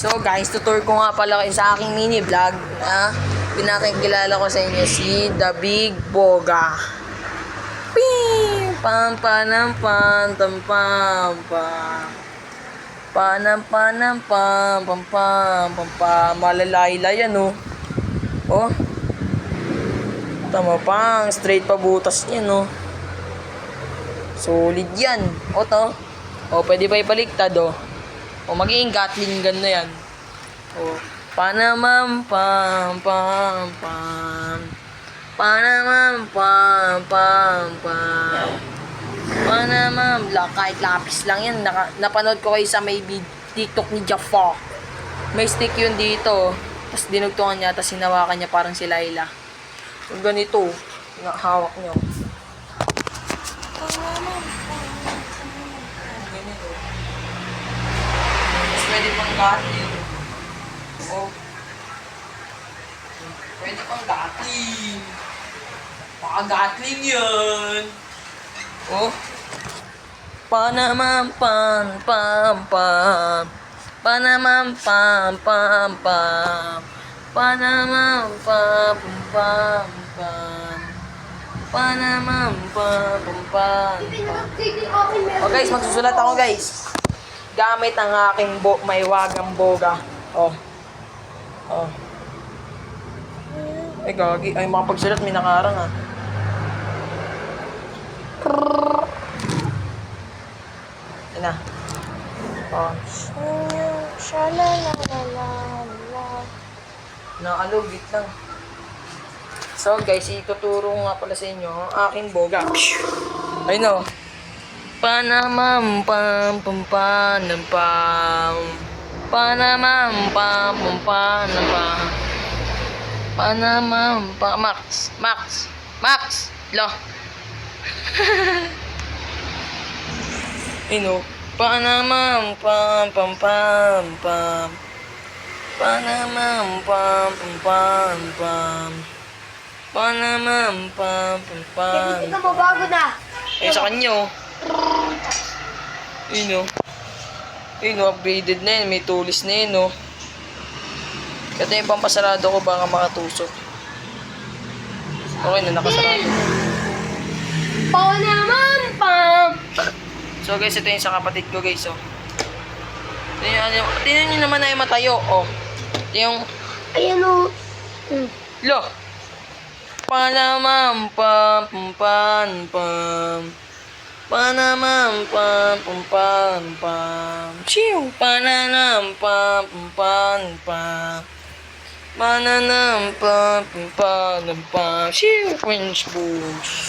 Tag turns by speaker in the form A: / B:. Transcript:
A: So guys, tutur ko nga pala kayo sa aking mini vlog na pinakikilala ko sa inyo si The Big Boga. Ping! Pam panam pam tam pam pam. Panam panam pam pam pam pam pam. Malalay-lay yan oh. Oh. Tama pang straight pa butas niyan oh. Solid yan. O to. O pwede pa ipaligtad oh. O magiging Gatling gun na yan. O panamam pam pam pam. Panamam pam pam pam. Panamam kahit lapis lang yan. Napanood ko kayo sa may TikTok ni Jaffa. May stick yun dito. Tapos dinugtungan niya. Tapos hinawakan niya parang si Laila. Yung ganito. Hawak niyo. Pwede pang Gatling. Oh. Pwede pang Gatling. Baka Gatling yan. Oh. Panamam pam pam pam. Panamam pam pam pam. Panamam pam pam pam. Panamam pam pam pam. Oh guys, magsusulat ako guys. Gamit ang aking may wagang boga. Oh. Oh. Ay, gagi. Ay, makapagsulat. May nakarang, ha. Yan na. Oh. Nakalugit lang. So, guys, ituturo nga pala sa inyo ang aking boga. Ayun, oh. Panamam pam pam panam pam. Panamam pam pam panam pam. Panamam pa Max. Lo. Ino. Panamam pam pam pam pam. Panamam pam pam pam pam. Panamam pam pam pam.
B: Ito mo bago na.
A: Eh sa kanyo. Yun o. Yun o, upgraded na yun. May tulis na yun o. Kaya yung pampasarado ko baka makatusok. Okay na, nakasarado.
B: Pao naman, pam!
A: So guys, ito yung sa kapatid ko guys o. Tingnan nyo naman na yung matayo o. Ito yung...
B: Ayan o.
A: Lo! Panamam pam pam pam. Panamam pam pam pam pam. Chiu pananam pam pam pam. Pananam pam pam pam. Chiu French boots.